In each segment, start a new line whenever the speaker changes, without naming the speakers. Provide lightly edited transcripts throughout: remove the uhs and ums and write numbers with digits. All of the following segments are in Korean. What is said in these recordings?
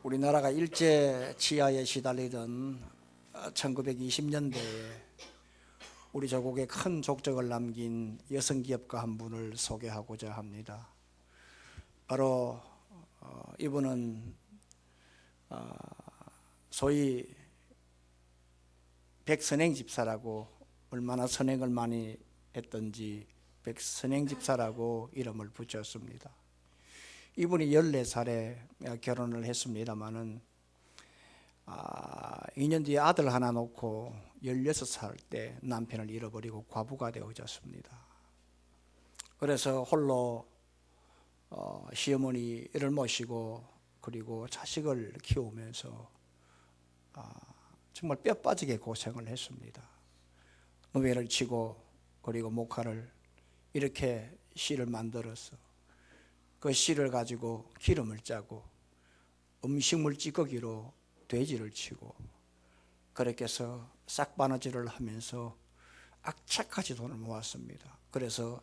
우리나라가 일제 치하에 시달리던 1920년대에 우리 조국에 큰 족적을 남긴 여성기업가 한 분을 소개하고자 합니다. 바로 이분은 소위 백선행 집사라고, 얼마나 선행을 많이 했던지 백선행 집사라고 이름을 붙였습니다. 이분이 14살에 결혼을 했습니다마는 2년 뒤에 아들 하나 놓고 16살 때 남편을 잃어버리고 과부가 되어졌습니다. 그래서 홀로 시어머니를 모시고 그리고 자식을 키우면서 정말 뼈 빠지게 고생을 했습니다. 노예를 치고 그리고 목화를 이렇게 실을 만들어서 그 실을 가지고 기름을 짜고 음식물 찌꺼기로 돼지를 치고 그렇게 해서 싹바느질을 하면서 악착같이 돈을 모았습니다. 그래서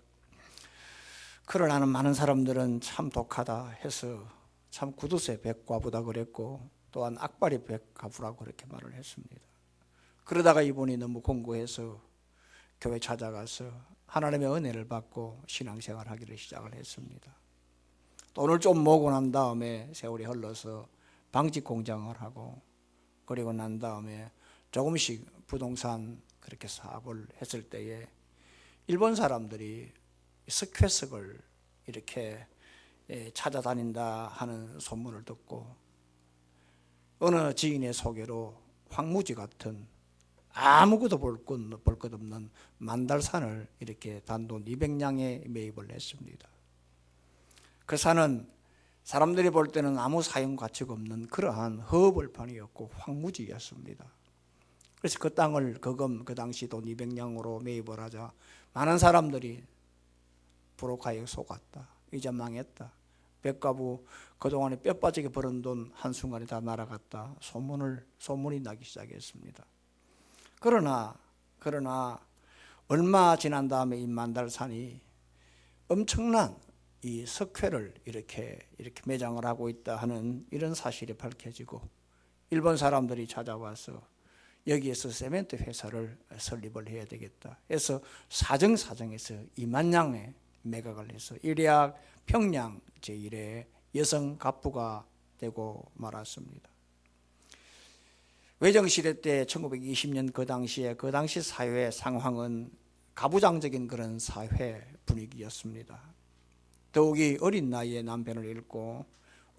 그를 아는 많은 사람들은 참 독하다 해서 참 구두쇠 백과부다 그랬고, 또한 악바리 백과부라고 그렇게 말을 했습니다. 그러다가 이분이 너무 공고해서 교회 찾아가서 하나님의 은혜를 받고 신앙생활 하기를 시작을 했습니다. 돈을 좀 모으고 난 다음에 세월이 흘러서 방직 공장을 하고, 그리고 난 다음에 조금씩 부동산 그렇게 사업을 했을 때에 일본 사람들이 석회석을 이렇게 찾아다닌다 하는 소문을 듣고 어느 지인의 소개로 황무지 같은 아무것도 볼 것 없는 만달산을 이렇게 단돈 200냥에 매입을 했습니다. 그 산은 사람들이 볼 때는 아무 사용 가치가 없는 그러한 허벌판이었고 황무지였습니다. 그래서 그 땅을 그 당시 돈 200냥으로 매입을 하자 많은 사람들이 불혹하에 속았다. 이제 망했다. 백과부 그동안에 뼈 빠지게 벌은 돈 한순간에 다 날아갔다. 소문이 나기 시작했습니다. 그러나 얼마 지난 다음에 이 만달산이 엄청난 이 석회를 이렇게 매장을 하고 있다 하는 이런 사실이 밝혀지고, 일본 사람들이 찾아와서 여기에서 세멘트 회사를 설립을 해야 되겠다 해서 사정에서 2만 냥에 매각을 해서 일약 평양 제1의 여성 갑부가 되고 말았습니다. 외정시대 때 1920년 그 당시 사회 상황은 가부장적인 그런 사회 분위기였습니다. 더욱이 어린 나이에 남편을 잃고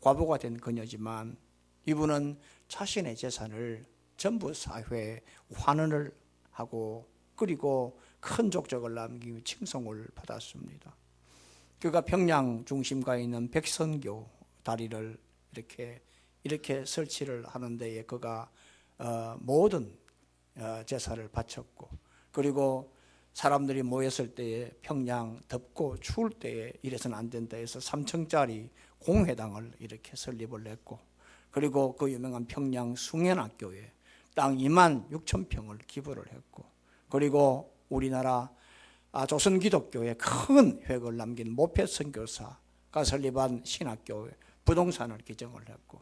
과부가 된 그녀지만 이분은 자신의 재산을 전부 사회에 환원을 하고 그리고 큰 족적을 남기며 칭송을 받았습니다. 그가 평양 중심가에 있는 백선교 다리를 이렇게 설치를 하는 데에 그가 모든 재산을 바쳤고, 그리고 사람들이 모였을 때에 평양 덥고 추울 때에 이래서는 안 된다 해서 3층짜리 공회당을 이렇게 설립을 했고, 그리고 그 유명한 평양 숭연학교에 땅 2만 6천 평을 기부를 했고, 그리고 우리나라 조선 기독교에 큰 획을 남긴 모패 선교사가 설립한 신학교에 부동산을 기증을 했고,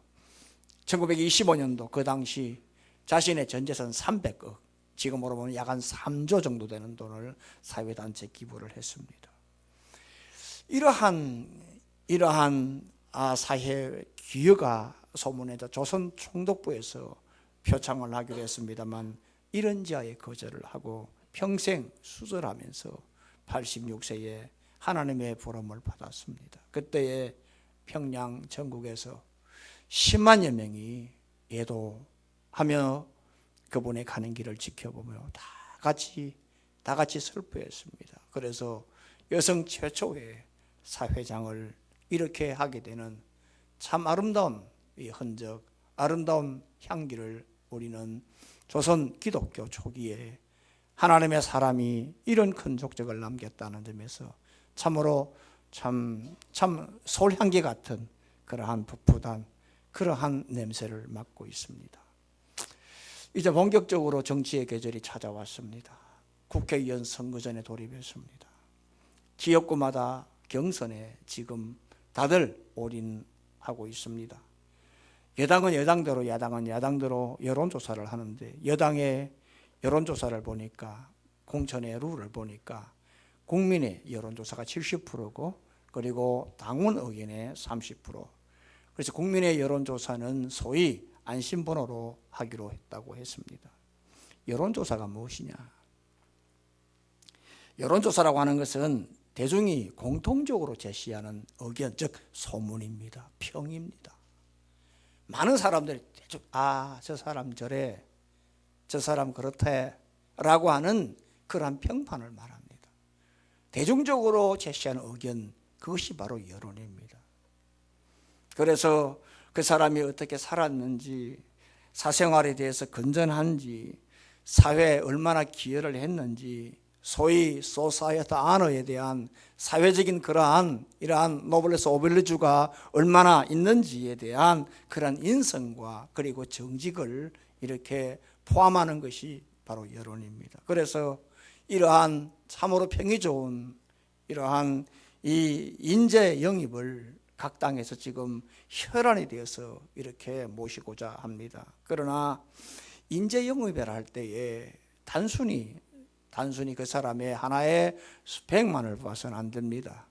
1925년도 그 당시 자신의 전재산 300억, 지금으로 보면 약 한 3조 정도 되는 돈을 사회단체에 기부를 했습니다. 이러한 사회 기여가 소문에서 조선 총독부에서 표창을 하기로 했습니다만 이런 지하에 거절을 하고 평생 수절하면서 86세에 하나님의 부름을 받았습니다. 그때에 평양 전국에서 10만여 명이 예도하며 그분의 가는 길을 지켜보며 다 같이 슬퍼했습니다. 그래서 여성 최초의 사회장을 이렇게 하게 되는 참 아름다운 이 흔적, 아름다운 향기를 우리는 조선 기독교 초기에 하나님의 사람이 이런 큰 족적을 남겼다는 점에서 참으로 참 솔향기 같은 그러한 풋풋한 그러한 냄새를 맡고 있습니다. 이제 본격적으로 정치의 계절이 찾아왔습니다. 국회의원 선거전에 돌입했습니다. 지역구마다 경선에 지금 다들 올인하고 있습니다. 여당은 여당대로, 야당은 야당대로 여론조사를 하는데, 여당의 여론조사를 보니까, 공천의 룰을 보니까 국민의 여론조사가 70%고 그리고 당원 의견의 30%. 그래서 국민의 여론조사는 소위 안심번호로 하기로 했다고 했습니다. 여론조사가 무엇이냐? 여론조사라고 하는 것은 대중이 공통적으로 제시하는 의견, 즉 소문입니다. 평입니다. 많은 사람들이 저 사람 저래, 저 사람 그렇대 라고 하는 그러한 평판을 말합니다. 대중적으로 제시하는 의견, 그것이 바로 여론입니다. 그래서 그 사람이 어떻게 살았는지, 사생활에 대해서 건전한지, 사회에 얼마나 기여를 했는지, 소위 소사이어티 아너에 대한 사회적인 이러한 노블레스 오빌리주가 얼마나 있는지에 대한 그러한 인성과 그리고 정직을 이렇게 포함하는 것이 바로 여론입니다. 그래서 이러한 참으로 평이 좋은 이러한 이 인재 영입을 각 당에서 지금 혈안이 되어서 이렇게 모시고자 합니다. 그러나 인재 영입을 할 때에 단순히 그 사람의 하나의 스펙만을 봐서는 안 됩니다.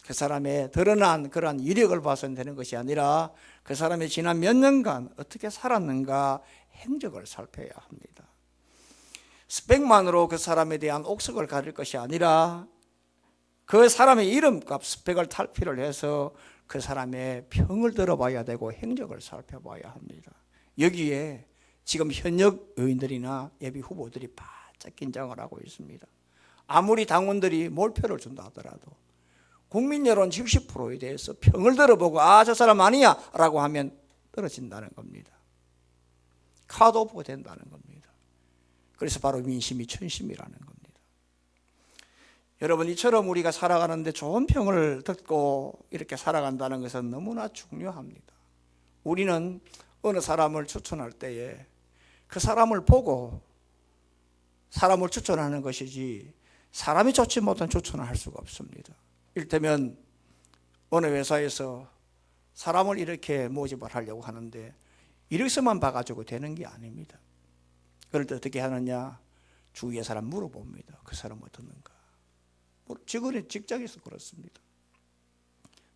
그 사람의 드러난 그러한 이력을 봐서는 되는 것이 아니라 그 사람이 지난 몇 년간 어떻게 살았는가 행적을 살펴야 합니다. 스펙만으로 그 사람에 대한 옥석을 가릴 것이 아니라 그 사람의 이름과 스펙을 탈피를 해서 그 사람의 평을 들어봐야 되고 행적을 살펴봐야 합니다. 여기에 지금 현역 의원들이나 예비 후보들이 바짝 긴장을 하고 있습니다. 아무리 당원들이 몰표를 준다 하더라도 국민 여론 70%에 대해서 평을 들어보고 저 사람 아니야 라고 하면 떨어진다는 겁니다. 컷오프가 된다는 겁니다. 그래서 바로 민심이 천심이라는 겁니다. 여러분, 이처럼 우리가 살아가는데 좋은 평을 듣고 이렇게 살아간다는 것은 너무나 중요합니다. 우리는 어느 사람을 추천할 때에 그 사람을 보고 사람을 추천하는 것이지 사람이 좋지 못한 추천을 할 수가 없습니다. 이를테면 어느 회사에서 사람을 이렇게 모집을 하려고 하는데 이력서만 봐가지고 되는 게 아닙니다. 그럴 때 어떻게 하느냐? 주위의 사람 물어봅니다. 그 사람 어떻는가? 직장에서 그렇습니다.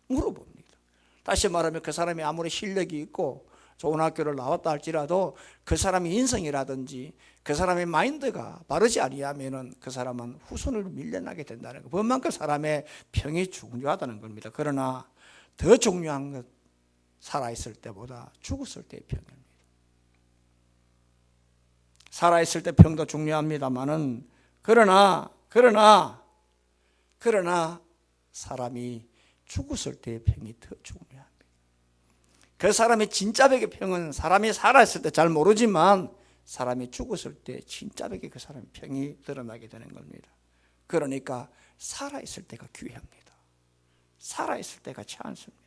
물어봅니다. 다시 말하면 그 사람이 아무리 실력이 있고 좋은 학교를 나왔다 할지라도 그 사람의 인성이라든지 그 사람의 마인드가 바르지 아니하면은 그 사람은 후손으로 밀려나게 된다는 것. 그만큼 사람의 평이 중요하다는 겁니다. 그러나 더 중요한 것, 살아있을 때보다 죽었을 때의 평입니다. 살아있을 때 평도 중요합니다만은 그러나 사람이 죽었을 때의 평이 더 중요합니다. 그 사람의 진짜백의 평은 사람이 살아있을 때 잘 모르지만 사람이 죽었을 때 진짜백의 그 사람의 평이 드러나게 되는 겁니다. 그러니까 살아있을 때가 귀합니다. 살아있을 때가 찬스입니다.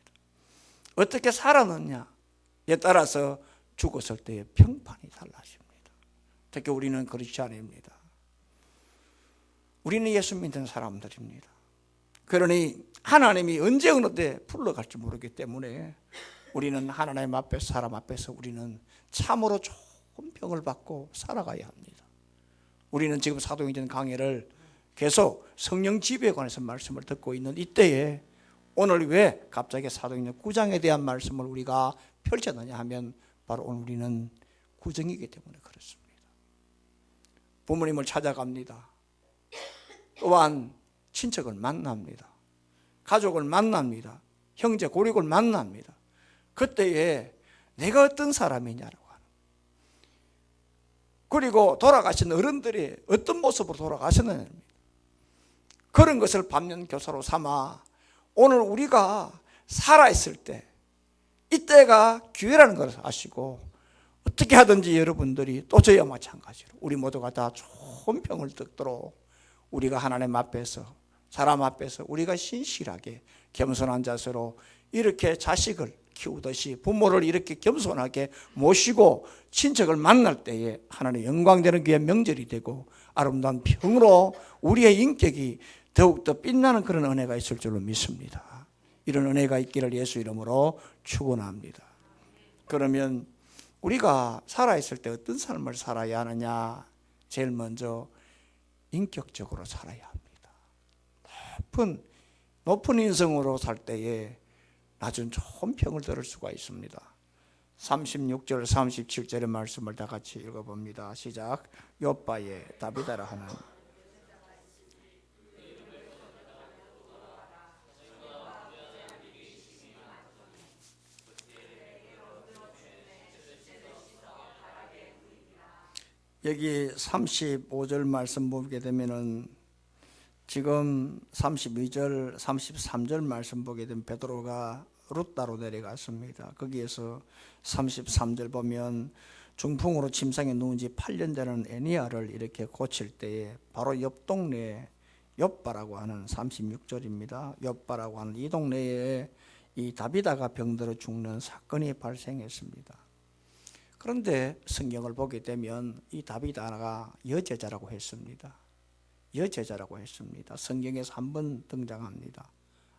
어떻게 살았느냐에 따라서 죽었을 때의 평판이 달라집니다. 특히 우리는 그렇지 않습니다. 우리는 예수 믿는 사람들입니다. 그러니 하나님이 언제 어느 때 불러갈지 모르기 때문에 우리는 하나님 앞에서, 사람 앞에서 우리는 참으로 좋은 평을 받고 살아가야 합니다. 우리는 지금 사도행전 강해를 계속 성령 지배에 관해서 말씀을 듣고 있는 이때에 오늘 왜 갑자기 사도행전 9장에 대한 말씀을 우리가 펼쳤느냐 하면 바로 오늘 우리는 구정이기 때문에 그렇습니다. 부모님을 찾아갑니다. 또한 친척을 만납니다. 가족을 만납니다. 형제 고륙을 만납니다. 그때에 내가 어떤 사람이냐라고 하는, 그리고 돌아가신 어른들이 어떤 모습으로 돌아가셨느냐입니다. 그런 것을 반면교사로 삼아 오늘 우리가 살아있을 때, 이때가 기회라는 것을 아시고 어떻게 하든지 여러분들이 또 저희와 마찬가지로 우리 모두가 다 좋은 평을 듣도록 우리가 하나님 앞에서, 사람 앞에서 우리가 신실하게 겸손한 자세로 이렇게 자식을 키우듯이 부모를 이렇게 겸손하게 모시고 친척을 만날 때에 하나님의 영광되는 귀한 명절이 되고 아름다운 평으로 우리의 인격이 더욱더 빛나는 그런 은혜가 있을 줄로 믿습니다. 이런 은혜가 있기를 예수 이름으로 축원합니다. 그러면 우리가 살아있을 때 어떤 삶을 살아야 하느냐? 제일 먼저 인격적으로 살아야 합니다. 높은 인성으로 살 때에 낮은 좋은 평을 들을 수가 있습니다. 36절 37절의 말씀을 다 같이 읽어봅니다. 시작. 욥바의 다비다라 하는 여기 35절 말씀 보게 되면은 지금 32절 33절 말씀 보게 되면 베드로가 루따로 내려갔습니다. 거기에서 33절 보면 중풍으로 침상에 누운 지 8년 되는 애니아를 이렇게 고칠 때에 바로 옆 동네에 욥바라고 하는 36절입니다. 욥바라고 하는 이 동네에 이 다비다가 병들어 죽는 사건이 발생했습니다. 그런데 성경을 보게 되면 이 다비다가 여제자라고 했습니다. 여제자라고 했습니다. 성경에서 한 번 등장합니다.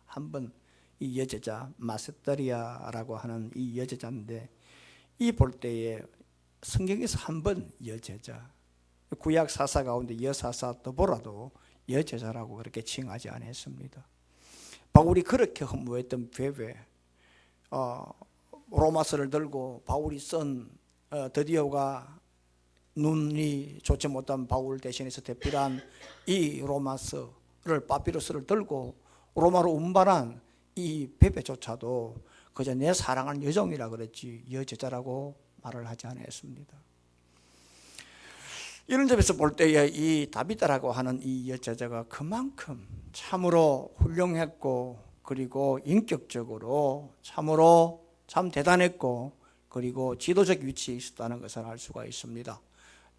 한 번 이 여제자 마세다리아라고 하는 이 여제자인데 이 볼 때에 성경에서 한 번 여제자, 구약 사사 가운데 여사사 더보라도 여제자라고 그렇게 칭하지 않았습니다. 바울이 그렇게 허무했던 베베 로마서를 들고 바울이 쓴 드디어가 눈이 좋지 못한 바울 대신해서 대필한 이 로마서를 파피루스를 들고 로마로 운반한 이 베베조차도 그저 내 사랑하는 여종이라 그랬지 여제자라고 말을 하지 않았습니다. 이런 점에서 볼 때에 이 다비다라고 하는 이 여제자가 그만큼 참으로 훌륭했고 그리고 인격적으로 참으로 참 대단했고 그리고 지도적 위치에 있었다는 것을 알 수가 있습니다.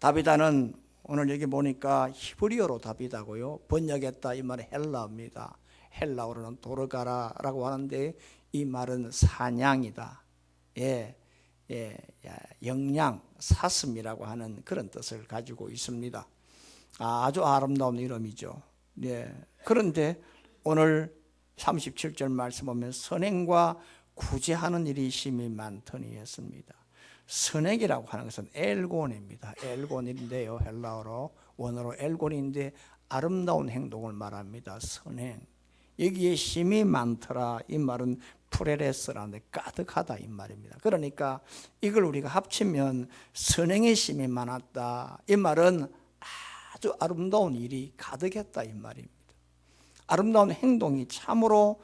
다비다는 오늘 여기 보니까 히브리어로 다비다고요. 번역했다 이 말은 헬라어입니다. 헬라어로는 도르가라라고 하는데 이 말은 사냥이다. 영양, 사슴이라고 하는 그런 뜻을 가지고 있습니다. 아주 아름다운 이름이죠. 그런데 오늘 37절 말씀 보면 선행과 구제하는 일이 심히 많더니 했습니다. 선행이라고 하는 것은 엘곤입니다. 엘곤인데요. 헬라어로 원어로 엘곤인데 아름다운 행동을 말합니다. 선행. 여기에 심이 많더라 이 말은 프레레스라는데 가득하다 이 말입니다. 그러니까 이걸 우리가 합치면 선행의 심이 많았다 이 말은 아주 아름다운 일이 가득했다 이 말입니다. 아름다운 행동이 참으로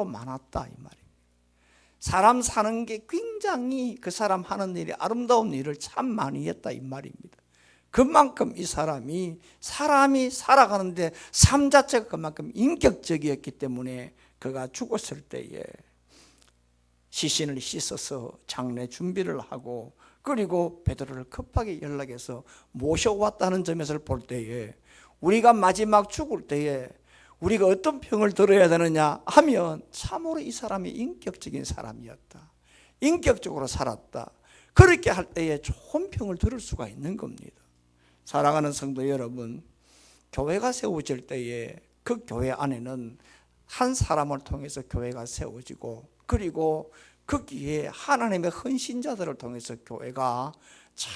많았다 이 말입니다. 사람 사는 게 굉장히 그 사람 하는 일이 아름다운 일을 참 많이 했다 이 말입니다. 그만큼 이 사람이 살아가는데 삶 자체가 그만큼 인격적이었기 때문에 그가 죽었을 때에 시신을 씻어서 장례 준비를 하고 그리고 베드로를 급하게 연락해서 모셔왔다는 점에서 볼 때에 우리가 마지막 죽을 때에 우리가 어떤 평을 들어야 되느냐 하면 참으로 이 사람이 인격적인 사람이었다. 인격적으로 살았다. 그렇게 할 때에 좋은 평을 들을 수가 있는 겁니다. 사랑하는 성도 여러분, 교회가 세워질 때에 그 교회 안에는 한 사람을 통해서 교회가 세워지고 그리고 거기에 하나님의 헌신자들을 통해서 교회가 참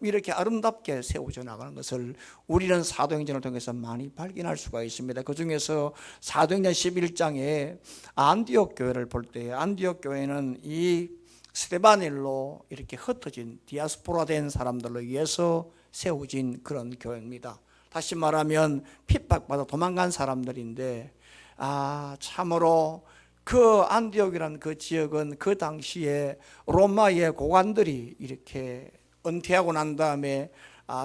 이렇게 아름답게 세워져 나가는 것을 우리는 사도행전을 통해서 많이 발견할 수가 있습니다. 그 중에서 사도행전 11장에 안디옥 교회를 볼 때 안디옥 교회는 이 스데바넬로 이렇게 흩어진 디아스포라 된 사람들로 위해서 세워진 그런 교회입니다. 다시 말하면 핍박받아 도망간 사람들인데 참으로 그 안디옥이라는 그 지역은 그 당시에 로마의 고관들이 이렇게 은퇴하고 난 다음에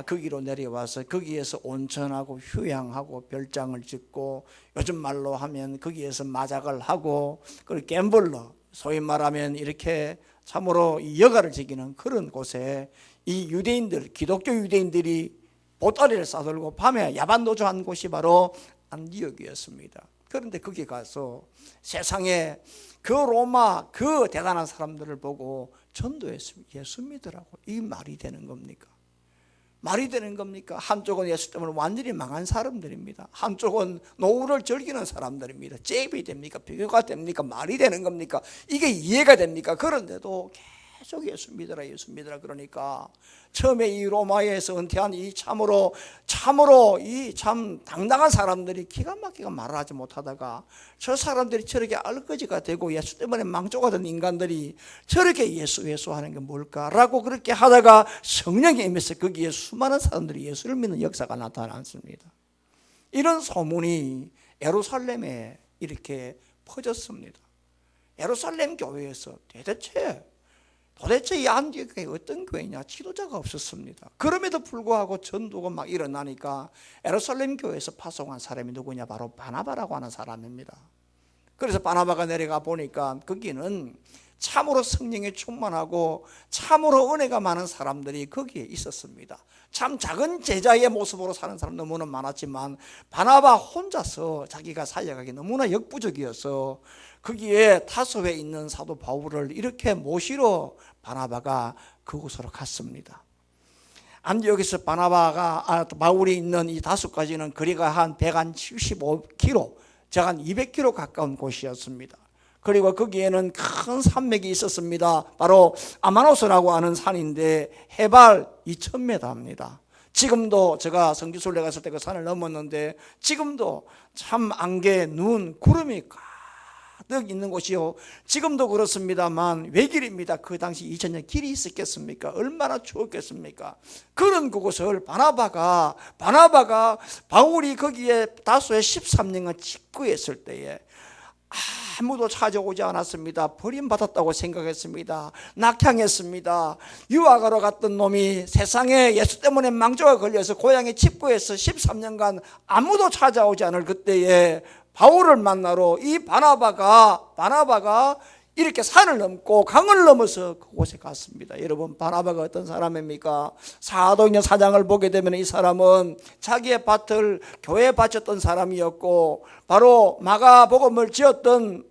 거기로 내려와서 거기에서 온천하고 휴양하고 별장을 짓고 요즘 말로 하면 거기에서 마작을 하고 그리고 갬블러 소위 말하면 이렇게 참으로 여가를 즐기는 그런 곳에 이 유대인들 기독교 유대인들이 보따리를 싸들고 밤에 야반도주한 곳이 바로 안디옥이었습니다. 그런데 거기 가서 세상에 그 로마 그 대단한 사람들을 보고 전도했습니다. 예수 믿으라고. 이 말이 되는 겁니까? 말이 되는 겁니까? 한쪽은 예수 때문에 완전히 망한 사람들입니다. 한쪽은 노후를 즐기는 사람들입니다. 잽이 됩니까? 비교가 됩니까? 말이 되는 겁니까? 이게 이해가 됩니까? 그런데도 계속 예수 믿어라 예수 믿어라 그러니까 처음에 이 로마에서 은퇴한 이 참으로 이 참 당당한 사람들이 기가 막히게 말을 하지 못하다가 저 사람들이 저렇게 알거지가 되고 예수 때문에 망조가 된 인간들이 저렇게 예수 하는 게 뭘까라고 그렇게 하다가 성령이 임해서 거기에 수많은 사람들이 예수를 믿는 역사가 나타났습니다. 이런 소문이 예루살렘에 이렇게 퍼졌습니다. 예루살렘 교회에서 도대체 이 안디옥이 어떤 교회냐? 지도자가 없었습니다. 그럼에도 불구하고 전도가 막 일어나니까 예루살렘 교회에서 파송한 사람이 누구냐? 바로 바나바라고 하는 사람입니다. 그래서 바나바가 내려가 보니까 거기는 참으로 성령에 충만하고 참으로 은혜가 많은 사람들이 거기에 있었습니다. 참 작은 제자의 모습으로 사는 사람 너무나 많았지만 바나바 혼자서 자기가 살아가기 너무나 역부족이어서 거기에 타소에 있는 사도 바울을 이렇게 모시러 바나바가 그곳으로 갔습니다. 안디옥에서 바울이 있는 이 다소까지는 거리가 한 175km, 즉 한 200km 가까운 곳이었습니다. 그리고 거기에는 큰 산맥이 있었습니다. 바로 아마노스라고 하는 산인데 해발 2000m입니다. 지금도 제가 성지순례 갔을 때 그 산을 넘었는데 지금도 참 안개, 눈, 구름이 가득 있는 곳이요. 지금도 그렇습니다만 외길입니다. 그 당시 2000년 길이 있었겠습니까? 얼마나 추웠겠습니까? 그런 그곳을 바나바가 바울이 거기에 다소에 13년간 직구했을 때에 아무도 찾아오지 않았습니다. 버림받았다고 생각했습니다. 낙향했습니다. 유학하러 갔던 놈이 세상에 예수 때문에 망조가 걸려서 고향에 칩구해서 13년간 아무도 찾아오지 않을 그때에 바울을 만나러 이 바나바가 이렇게 산을 넘고 강을 넘어서 그곳에 갔습니다. 여러분, 바나바가 어떤 사람입니까? 사도행전 4장을 보게 되면 이 사람은 자기의 밭을 교회에 바쳤던 사람이었고 바로 마가복음을 지었던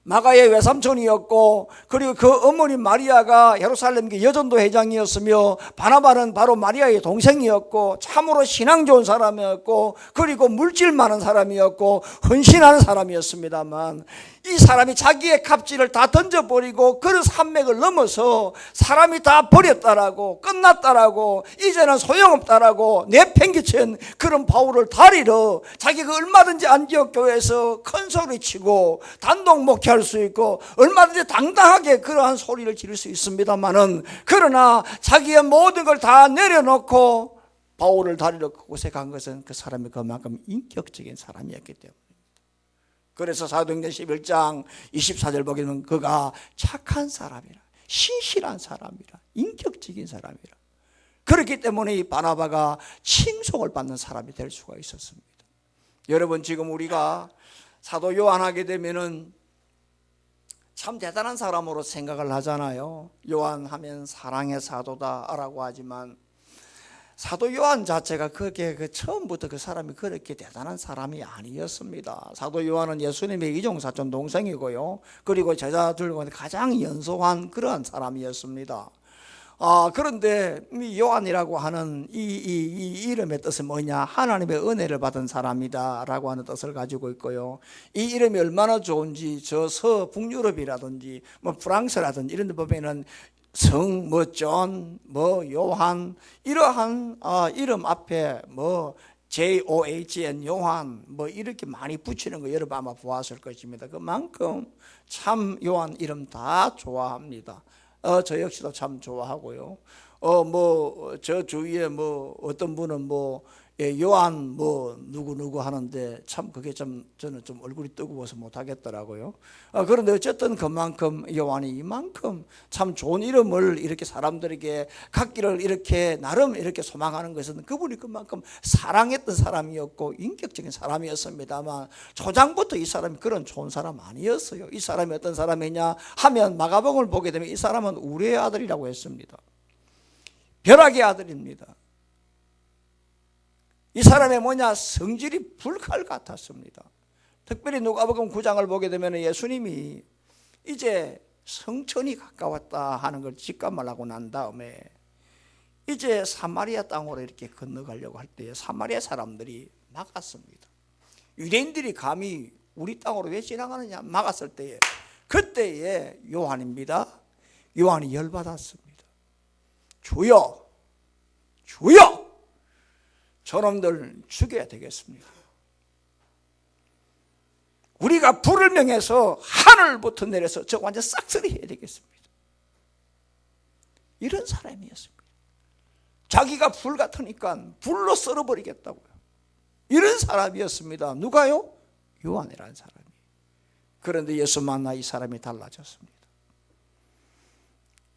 마가의 외삼촌이었고 그리고 그 어머니 마리아가 예루살렘 여전도 회장이었으며 바나바는 바로 마리아의 동생이었고 참으로 신앙 좋은 사람이었고 그리고 물질 많은 사람이었고 헌신하는 사람이었습니다만 이 사람이 자기의 갑질을 다 던져버리고 그 산맥을 넘어서 사람이 다 버렸다라고 끝났다라고 이제는 소용없다라고 내팽개친 그런 바울을 다리러 자기가 얼마든지 안디옥 교회에서 큰 소리치고 단독 목회할 수 있고 얼마든지 당당하게 그러한 소리를 지를 수 있습니다만은 그러나 자기의 모든 걸 다 내려놓고 바울을 다리러 그곳에 간 것은 그 사람이 그만큼 인격적인 사람이었기 때문에 그래서 사도행전 11장 24절 보게 되면 그가 착한 사람이라 신실한 사람이라 인격적인 사람이라 그렇기 때문에 이 바나바가 칭송을 받는 사람이 될 수가 있었습니다. 여러분 지금 우리가 사도 요한하게 되면은 참 대단한 사람으로 생각을 하잖아요. 요한 하면 사랑의 사도다라고 하지만 사도 요한 자체가 그렇게 처음부터 그 사람이 그렇게 대단한 사람이 아니었습니다. 사도 요한은 예수님의 이종사촌 동생이고요. 그리고 제자들 가운데 가장 연소한 그러한 사람이었습니다. 그런데 이 요한이라고 하는 이 이름의 뜻은 뭐냐? 하나님의 은혜를 받은 사람이다 라고 하는 뜻을 가지고 있고요. 이 이름이 얼마나 좋은지 저 서북유럽이라든지 뭐 프랑스라든지 이런 데 보면은 존, 요한 이러한 이름 앞에 JOHN 요한 이렇게 많이 붙이는 거 여러분 아마 보았을 것입니다. 그만큼 참 요한 이름 다 좋아합니다. 저 역시도 참 좋아하고요. 저 주위에 어떤 분은 요한 누구 하는데 참 그게 좀 저는 좀 얼굴이 뜨거워서 못 하겠더라고요. 그런데 어쨌든 그만큼 요한이 이만큼 참 좋은 이름을 이렇게 사람들에게 갖기를 이렇게 나름 이렇게 소망하는 것은 그분이 그만큼 사랑했던 사람이었고 인격적인 사람이었습니다만 초장부터 이 사람이 그런 좋은 사람 아니었어요. 이 사람이 어떤 사람이냐 하면 마가복음을 보게 되면 이 사람은 우리의 아들이라고 했습니다. 벼락의 아들입니다. 이 사람의 성질이 불칼 같았습니다. 특별히 누가복음 9장을 보게 되면 예수님이 이제 성천이 가까웠다 하는 걸 직감하고 난 다음에 이제 사마리아 땅으로 이렇게 건너가려고 할 때에 사마리아 사람들이 막았습니다. 유대인들이 감히 우리 땅으로 왜 지나가느냐 막았을 때에 그때에 요한입니다. 요한이 열받았습니다. 주여, 주여, 저놈들 죽여야 되겠습니다. 우리가 불을 명해서 하늘부터 내려서 저 완전 싹쓸이 해야 되겠습니다. 이런 사람이었습니다. 자기가 불 같으니까 불로 썰어버리겠다고요. 이런 사람이었습니다. 누가요? 요한이라는 사람이. 그런데 예수 만나 이 사람이 달라졌습니다.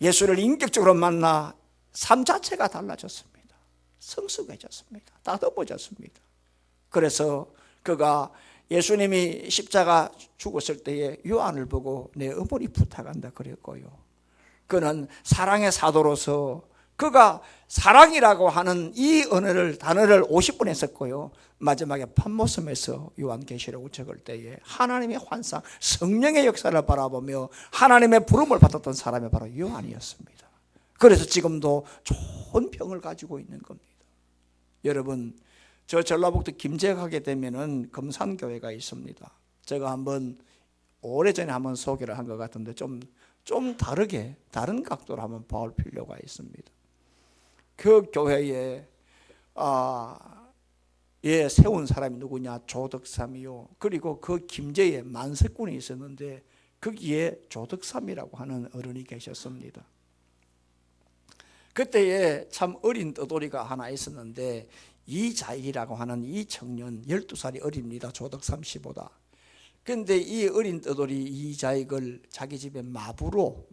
예수를 인격적으로 만나 삶 자체가 달라졌습니다. 성숙해졌습니다. 다듬어졌습니다. 그래서 그가 예수님이 십자가 죽었을 때에 요한을 보고 내 어머니 부탁한다 그랬고요. 그는 사랑의 사도로서 그가 사랑이라고 하는 이 단어를 50번 했었고요. 마지막에 판모섬에서 요한계시록을 적을 때에 하나님의 환상, 성령의 역사를 바라보며 하나님의 부름을 받았던 사람이 바로 요한이었습니다. 그래서 지금도 좋은 평을 가지고 있는 겁니다. 여러분, 저 전라북도 김제 가게 되면은 금산교회가 있습니다. 제가 오래전에 한번 소개를 한 것 같은데 좀 다르게, 다른 각도로 한번 볼 필요가 있습니다. 그 교회에 세운 사람이 누구냐? 조덕삼이요. 그리고 그 김제에 만세군이 있었는데 거기에 조덕삼이라고 하는 어른이 계셨습니다. 그때에 참 어린 떠돌이가 하나 있었는데 이자익이라고 하는 이 청년 12살이 어립니다. 조덕삼 씨보다. 그런데 이 어린 떠돌이 이자익을 자기 집에 마부로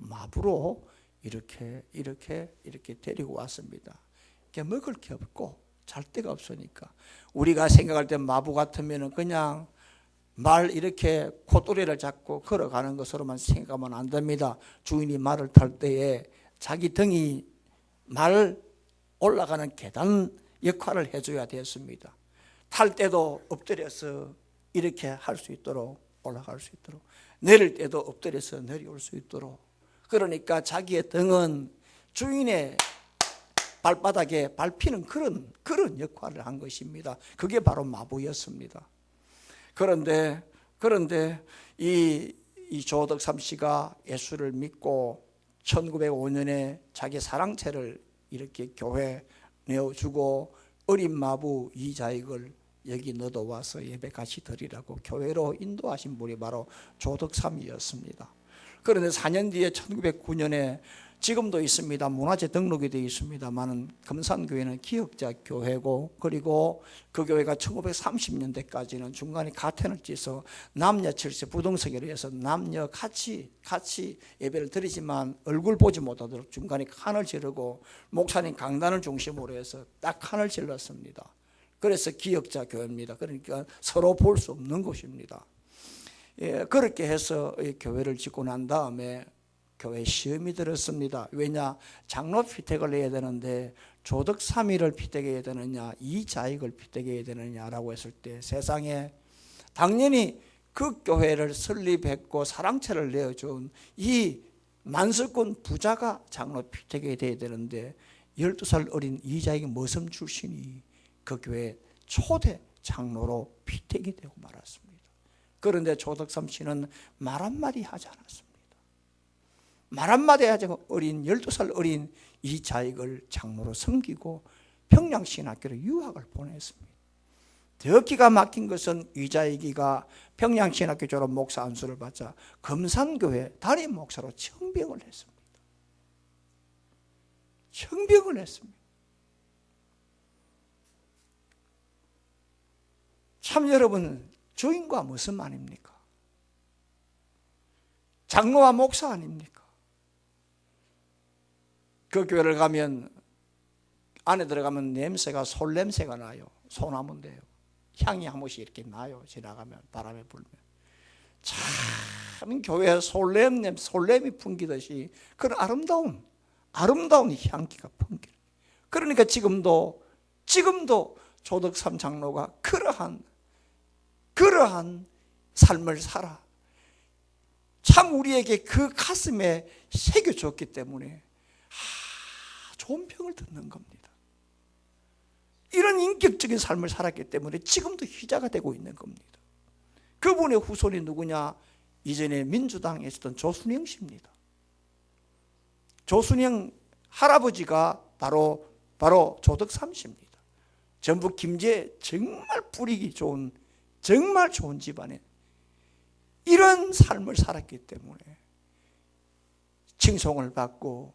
이렇게 데리고 왔습니다. 먹을 게 없고 잘 데가 없으니까 우리가 생각할 때 마부 같으면 그냥 말 이렇게 콧도리를 잡고 걸어가는 것으로만 생각하면 안 됩니다. 주인이 말을 탈 때에 자기 등이 말 올라가는 계단 역할을 해줘야 되었습니다. 탈 때도 엎드려서 이렇게 할 수 있도록 올라갈 수 있도록, 내릴 때도 엎드려서 내려올 수 있도록. 그러니까 자기의 등은 주인의 발바닥에 밟히는 그런 역할을 한 것입니다. 그게 바로 마부였습니다. 그런데 이 조덕삼 씨가 예수를 믿고 1905년에 자기 사랑채를 이렇게 교회 내어주고 어린 마부 이자익을 여기 너도 와서 예배 같이 드리라고 교회로 인도하신 분이 바로 조덕삼이었습니다. 그런데 4년 뒤에 1909년에 지금도 있습니다. 문화재 등록이 되어 있습니다만 금산교회는 기역자 교회고, 그리고 그 교회가 1930년대까지는 중간에 가텐을 찌서 남녀 7세 부동석으로 해서 남녀 같이 예배를 드리지만 얼굴 보지 못하도록 중간에 칸을 지르고 목사님 강단을 중심으로 해서 딱 칸을 질렀습니다. 그래서 기역자 교회입니다. 그러니까 서로 볼 수 없는 곳입니다. 그렇게 해서 교회를 짓고 난 다음에 교회 시험이 들었습니다. 왜냐? 장로 피택을 해야 되는데 조덕삼이를 피택해야 되느냐, 이자익을 피택해야 되느냐라고 했을 때 세상에 당연히 그 교회를 설립했고 사랑채를 내어준 이 만석군 부자가 장로 피택해야 돼야 되는데 12살 어린 이자익이 머슴 출신이 그 교회 초대 장로로 피택이 되고 말았습니다. 그런데 조덕삼 씨는 말 한마디 하지 않았습니다. 말 한마디 하지 않고 12살 어린 이자익을 장로로 섬기고 평양신학교로 유학을 보냈습니다. 더 기가 막힌 것은 이자익이가 평양신학교 졸업 목사 안수를 받자 금산교회 담임 목사로 청빙을 했습니다. 청빙을 했습니다. 참 여러분, 주인과 무슨 아닙니까? 장로와 목사 아닙니까? 그 교회를 가면 안에 들어가면 냄새가 솔 냄새가 나요. 소나무인데요. 향이 한 번씩 이렇게 나요. 지나가면 바람에 불면. 참 교회에 솔냄이 풍기듯이 그런 아름다운 향기가 풍기는. 그러니까 지금도 조덕삼 장로가 그러한 삶을 살아 참 우리에게 그 가슴에 새겨줬기 때문에 좋은 평을 듣는 겁니다. 이런 인격적인 삶을 살았기 때문에 지금도 희자가 되고 있는 겁니다. 그분의 후손이 누구냐? 이전에 민주당에 있었던 조순영 씨입니다. 조순영 할아버지가 바로 조덕삼 씨입니다. 전북 김제 정말 뿌리기 좋은, 정말 좋은 집안에 이런 삶을 살았기 때문에 칭송을 받고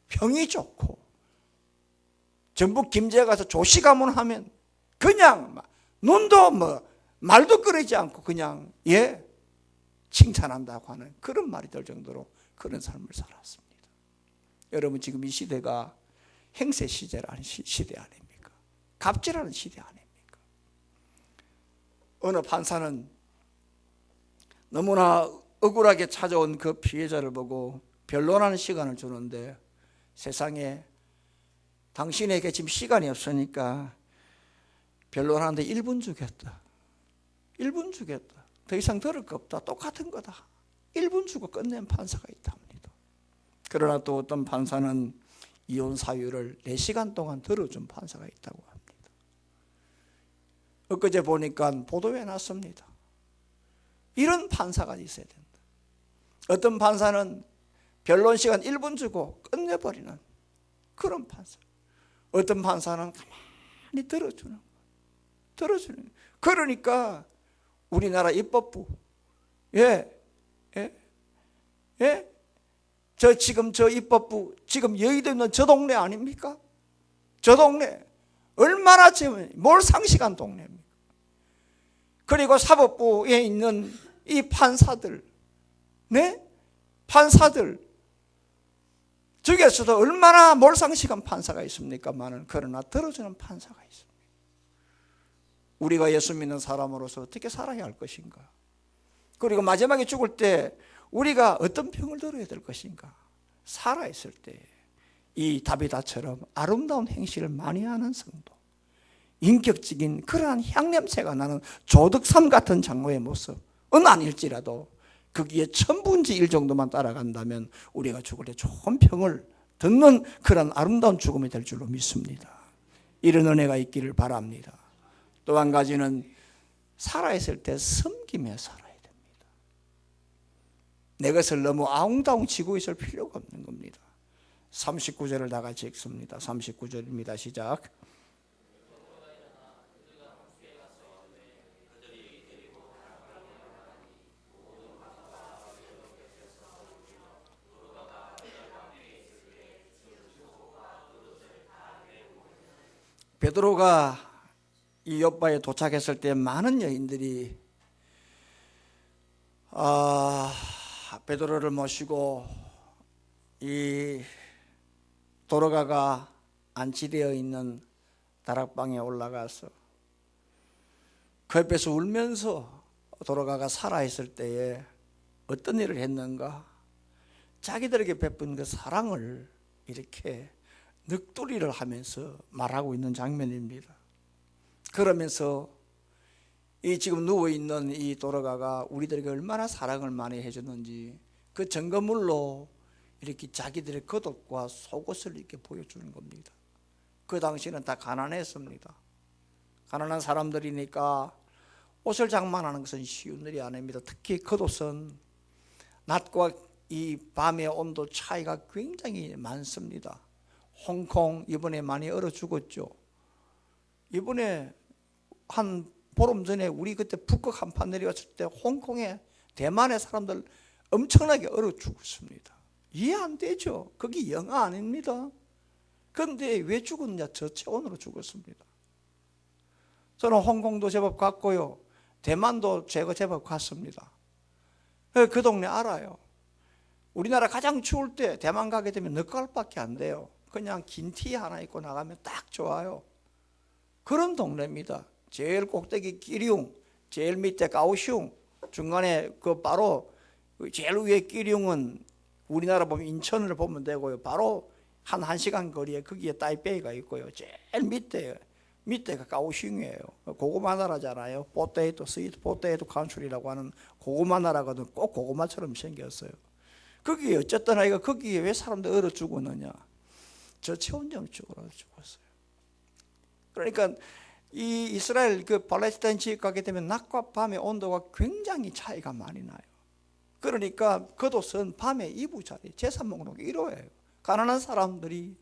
평이 좋고, 전북 김제에 가서 조시가문 하면 그냥 눈도 말도 끓이지 않고 그냥 칭찬한다고 하는 그런 말이 될 정도로 그런 삶을 살았습니다. 여러분, 지금 이 시대가 행세 시대라는 시대 아닙니까? 갑질하는 시대 아닙니까? 어느 판사는 너무나 억울하게 찾아온 그 피해자를 보고 변론하는 시간을 주는데, 세상에 당신에게 지금 시간이 없으니까 변론하는데 1분 주겠다. 1분 주겠다. 더 이상 들을 거 없다. 똑같은 거다. 1분 주고 끝낸 판사가 있답니다. 그러나 또 어떤 판사는 이혼 사유를 4시간 동안 들어준 판사가 있다고 합니다. 엊그제 보니까 보도에 났습니다. 이런 판사가 있어야 된다. 어떤 판사는 변론 시간 1분 주고 끝내버리는 그런 판사. 어떤 판사는 가만히 들어주는 거예요. 그러니까 우리나라 입법부, 저 입법부, 지금 여의도 있는 저 동네 아닙니까? 저 동네 얼마나 지금 몰상식한 동네입니까? 그리고 사법부에 있는 이 판사들, 판사들 중에서도 얼마나 몰상식한 판사가 있습니까만은, 그러나 들어주는 판사가 있습니다. 우리가 예수 믿는 사람으로서 어떻게 살아야 할 것인가? 그리고 마지막에 죽을 때 우리가 어떤 병을 들어야 될 것인가? 살아있을 때 이 다비다처럼 아름다운 행실을 많이 하는 성도, 인격적인 그러한 향냄새가 나는 조덕삼 같은 장로의 모습은 아닐지라도 거기에 1000분의 1 정도만 따라간다면 우리가 죽을 때 좋은 평을 듣는 그런 아름다운 죽음이 될 줄로 믿습니다. 이런 은혜가 있기를 바랍니다. 또 한 가지는 살아있을 때 섬기며 살아야 됩니다. 내 것을 너무 아웅다웅 지고 있을 필요가 없는 겁니다. 39절을 다 같이 읽습니다. 39절입니다. 시작. 베드로가 이 요바에 도착했을 때 많은 여인들이 베드로를 모시고 이 도로가가 안치되어 있는 다락방에 올라가서 그 옆에서 울면서 도로가가 살아있을 때에 어떤 일을 했는가? 자기들에게 베푼 그 사랑을 이렇게 넋두리를 하면서 말하고 있는 장면입니다. 그러면서 이 지금 누워있는 이 도로가가 우리들에게 얼마나 사랑을 많이 해줬는지 그 증거물로 이렇게 자기들의 겉옷과 속옷을 이렇게 보여주는 겁니다. 그 당시는 다 가난했습니다. 가난한 사람들이니까 옷을 장만하는 것은 쉬운 일이 아닙니다. 특히 겉옷은 낮과 이 밤의 온도 차이가 굉장히 많습니다. 홍콩 이번에 많이 얼어 죽었죠. 이번에 한 보름 전에 우리 그때 북극 한파 내려왔을 때 홍콩에 대만의 사람들 엄청나게 얼어 죽었습니다. 이해 안 되죠. 그게 영화 아닙니다. 그런데 왜 죽었냐? 저체온으로 죽었습니다. 저는 홍콩도 제법 갔고요, 대만도 제법 갔습니다. 그 동네 알아요. 우리나라 가장 추울 때 대만 가게 되면 늦가을밖에 안 돼요. 그냥 긴 티 하나 입고 나가면 딱 좋아요. 그런 동네입니다. 제일 꼭대기 끼리웅, 제일 밑에 가오슝, 중간에 그 바로 제일 위에 끼리웅은 우리나라 보면 인천을 보면 되고요, 바로 한 1시간 거리에 거기에 타이베이가 있고요, 제일 밑에가 가오슝이에요. 고구마 나라잖아요. 포테이토, 스위트 포테이토 컨트리라고 하는 고구마 나라거든. 꼭 고구마처럼 생겼어요. 거기에 어쨌든 아이가 거기에 왜 사람들 얼어 죽었느냐? 저체온증으로 죽었어요. 그러니까 이 이스라엘 그 팔레스타인 지역 가게 되면 낮과 밤의 온도가 굉장히 차이가 많이 나요. 그러니까 겉옷은 밤에 이부자리 제사 목록이 이루어요. 가난한 사람들이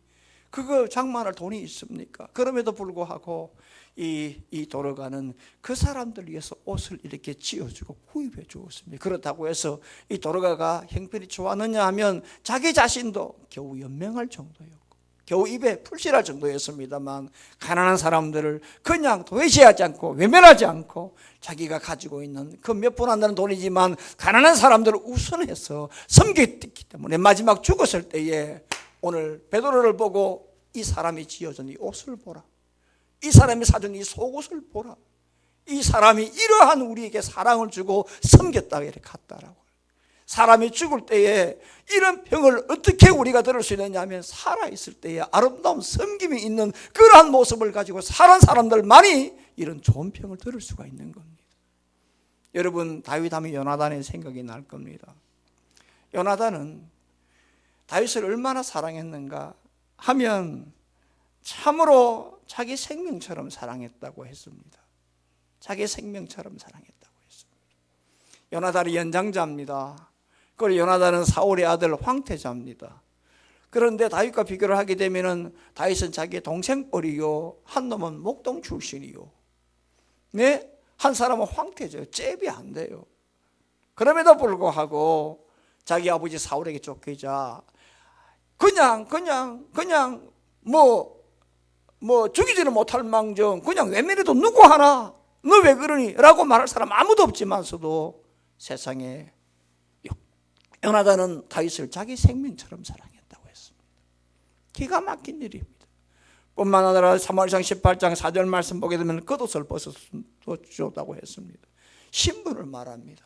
그거 장만할 돈이 있습니까? 그럼에도 불구하고 이 도로가는 그 사람들 위해서 옷을 이렇게 지어주고 구입해 주었습니다. 그렇다고 해서 이 도로가가 형편이 좋았느냐 하면 자기 자신도 겨우 연명할 정도였고 겨우 입에 풀칠할 정도였습니다만, 가난한 사람들을 그냥 도외시하지 않고 외면하지 않고 자기가 가지고 있는 그 몇 푼 안 되는 돈이지만 가난한 사람들을 우선해서 섬겼기 때문에 마지막 죽었을 때에 오늘 베드로를 보고 이 사람이 지어준 이 옷을 보라, 이 사람이 사준 이 속옷을 보라, 이 사람이 이러한 우리에게 사랑을 주고 섬겼다고 이렇게 갔다라고. 사람이 죽을 때에 이런 병을 어떻게 우리가 들을 수 있느냐 하면 살아있을 때에 아름다운 섬김이 있는 그러한 모습을 가지고 살아난 사람들만이 이런 좋은 병을 들을 수가 있는 겁니다. 여러분, 다윗 하면 요나단의 생각이 날 겁니다. 요나단은 다윗을 얼마나 사랑했는가 하면 참으로 자기 생명처럼 사랑했다고 했습니다. 자기 생명처럼 사랑했다고 했습니다. 요나단이 연장자입니다. 그리고 요나단은 사울의 아들 황태자입니다. 그런데 다윗과 비교를 하게 되면은 다윗은 자기의 동생뻘이요, 한 놈은 목동 출신이요, 네, 한 사람은 황태자요, 잽이 안 돼요. 그럼에도 불구하고 자기 아버지 사울에게 쫓기자 그냥 뭐 죽이지는 못할 망정 그냥 외면해도 누구 하나 너 왜 그러니? 라고 말할 사람 아무도 없지만서도 세상에 요나단은 다윗을 자기 생명처럼 사랑했다고 했습니다. 기가 막힌 일입니다. 뿐만 아니라 사무엘상 18장 4절 말씀 보게 되면 겉옷을 벗어줬다고 했습니다. 신분을 말합니다.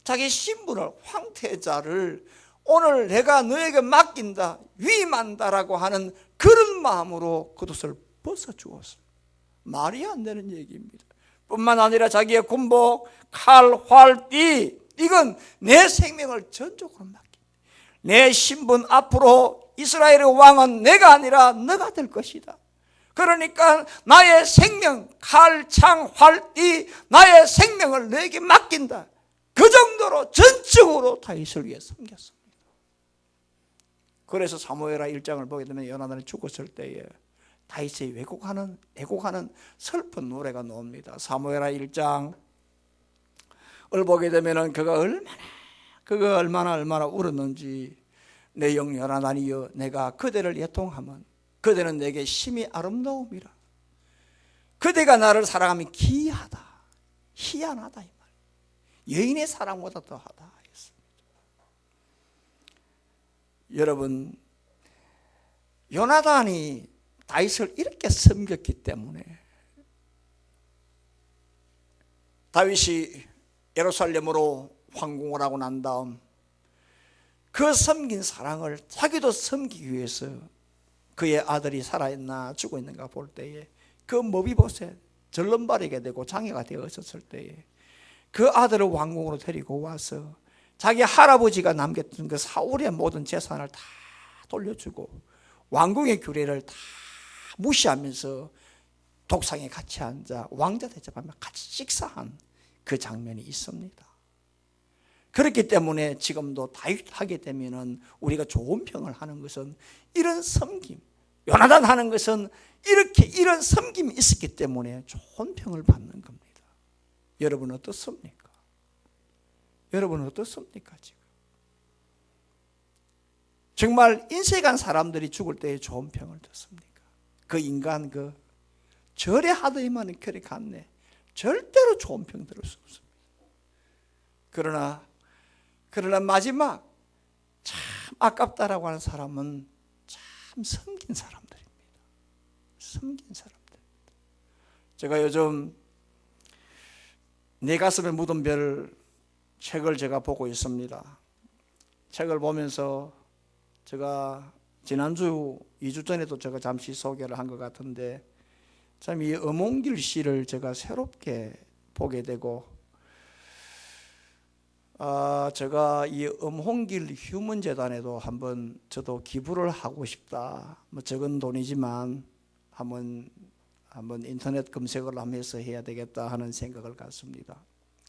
자기 신분을, 황태자를 오늘 내가 너에게 맡긴다, 위임한다라고 하는 그런 마음으로 겉옷을 벗어주었습니다. 말이 안 되는 얘기입니다. 뿐만 아니라 자기의 군복, 칼, 활, 띠, 이건 내 생명을 전적으로 맡긴다. 내 신분, 앞으로 이스라엘의 왕은 내가 아니라 너가 될 것이다. 그러니까 나의 생명, 칼, 창, 활, 띠, 나의 생명을 너에게 맡긴다. 그 정도로 전적으로 다윗을 위해 섬겼습니다. 그래서 사무엘하 1장을 보게 되면 요나단이 죽었을 때에 다윗이 애곡하는 슬픈 노래가 나옵니다. 사무엘하 1장을 보게 되면 그가 얼마나 울었는지, 내 영 요나단이여 내가 그대를 애통하면 그대는 내게 심히 아름다움이라. 그대가 나를 사랑하면 기이하다, 희한하다 이 말. 여인의 사랑보다 더하다 했습니다. 여러분, 요나단이 다윗을 이렇게 섬겼기 때문에 다윗이 예루살렘으로 황궁을 하고 난 다음 그 섬긴 사랑을 자기도 섬기기 위해서 그의 아들이 살아있나 죽어 있는가 볼 때에 그 머비보셋 절름발이게 되고 장애가 되어 있었을 때에 그 아들을 왕궁으로 데리고 와서 자기 할아버지가 남겼던 그 사울의 모든 재산을 다 돌려주고 왕궁의 규례를 다 무시하면서 독상에 같이 앉아 왕자 대접하며 같이 식사한 그 장면이 있습니다. 그렇기 때문에 지금도 다윗 하게 되면은 우리가 좋은 평을 하는 것은 이런 섬김, 요나단 하는 것은 이런 섬김이 있었기 때문에 좋은 평을 받는 겁니다. 여러분 어떻습니까? 여러분 어떻습니까? 지금 정말 인생한 사람들이 죽을 때에 좋은 평을 듣습니까? 그 인간 절에 하더니만 그리 갔네, 절대로 좋은 평 들을 수 없습니다. 그러나 마지막 참 아깝다라고 하는 사람은 참 섬긴 사람들입니다. 섬긴 사람들입니다. 제가 요즘 내 가슴에 묻은 별 책을 제가 보고 있습니다. 책을 보면서 제가 지난주 2주 전에도 제가 잠시 소개를 한 것 같은데 참 이 엄홍길 씨를 제가 새롭게 보게 되고, 제가 이 엄홍길 휴먼재단에도 한번 저도 기부를 하고 싶다. 뭐 적은 돈이지만 한번 인터넷 검색을 하면서 해야 되겠다 하는 생각을 갖습니다.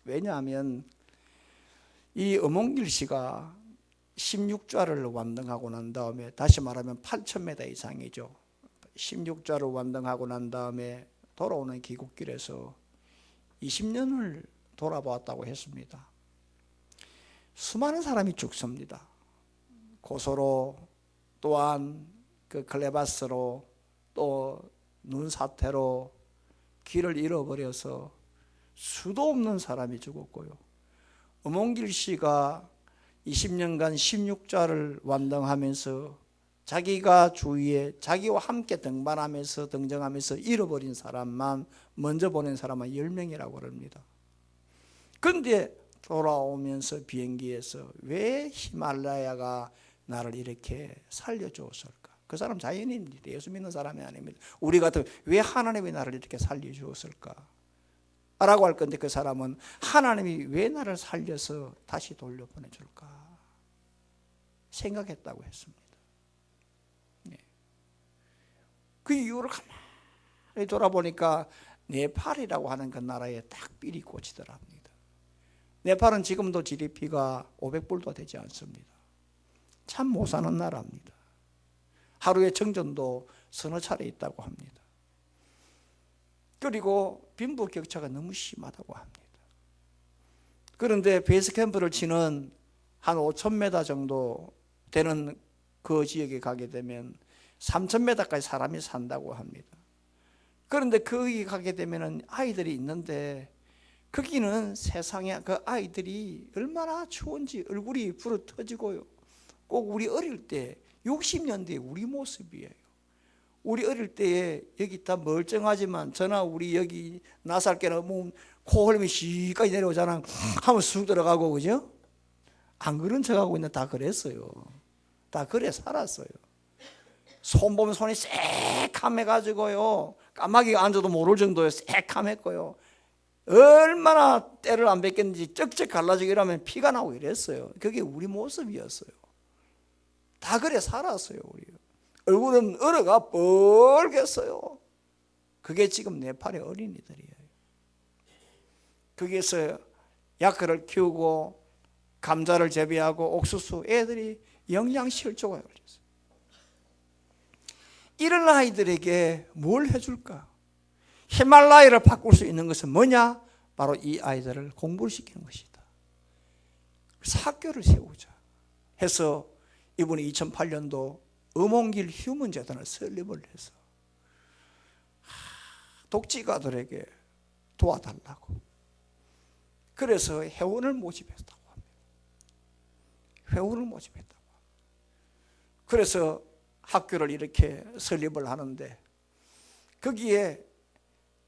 왜냐하면 이 엄홍길 씨가 16좌를 완등하고 난 다음에, 다시 말하면 8,000m 이상이죠. 16좌를 완등하고 난 다음에 돌아오는 귀국길에서 20년을 돌아보았다고 했습니다. 수많은 사람이 죽습니다. 고소로, 또한 그 클레바스로, 또 눈사태로 길을 잃어버려서 수도 없는 사람이 죽었고요. 엄홍길 씨가 20년간 16좌를 완등하면서 자기가 주위에 자기와 함께 등정하면서 잃어버린 사람만, 먼저 보낸 사람은 10명이라고 합니다. 그런데 돌아오면서 비행기에서 왜 히말라야가 나를 이렇게 살려주었을까? 그 사람 자연인입니다. 예수 믿는 사람이 아닙니다. 우리 같으면 왜 하나님이 나를 이렇게 살려주었을까? 라고 할 건데, 그 사람은 하나님이 왜 나를 살려서 다시 돌려보내줄까 생각했다고 했습니다. 그 이유를 가만히 돌아보니까 네팔이라고 하는 그 나라에 딱 삘이 꽂히더랍니다. 네팔은 지금도 GDP가 500불도 되지 않습니다. 참 못 사는 나라입니다. 하루에 정전도 서너 차례 있다고 합니다. 그리고 빈부격차가 너무 심하다고 합니다. 그런데 베이스 캠프를 치는 한 5,000m 정도 되는 그 지역에 가게 되면 3,000m까지 사람이 산다고 합니다. 그런데 거기 가게 되면 아이들이 있는데, 거기는 세상에 그 아이들이 얼마나 추운지 얼굴이 불어 터지고요. 꼭 우리 어릴 때 60년대 우리 모습이에요. 우리 어릴 때에 여기 다 멀쩡하지만, 저나 우리 여기 나살깨나 몸 코 흘리면 시까지 내려오잖아. 하면 쑥 들어가고, 그죠? 안 그런 척하고 있는 다 그랬어요. 다 그래 살았어요. 손 보면 손이 새카매가지고요, 까마귀가 앉아도 모를 정도에 새카맸고요. 얼마나 때를 안 뱉겠는지 쩍쩍 갈라지고 이러면 피가 나고 이랬어요. 그게 우리 모습이었어요. 다 그래 살았어요. 우리 얼굴은 얼어가 뻘겠어요. 그게 지금 네팔의 어린이들이에요. 거기에서 야크를 키우고 감자를 재배하고 옥수수, 애들이 영양실조가 걸렸어요. 이런 아이들에게 뭘 해줄까? 히말라야를 바꿀 수 있는 것은 뭐냐? 바로 이 아이들을 공부를 시키는 것이다. 그래서 학교를 세우자 해서 이분이 2008년도 엄홍길 휴먼재단을 설립을 해서 독지가들에게 도와달라고, 그래서 회원을 모집했다고 합니다. 회원을 모집했다고 합니다. 그래서 학교를 이렇게 설립을 하는데, 거기에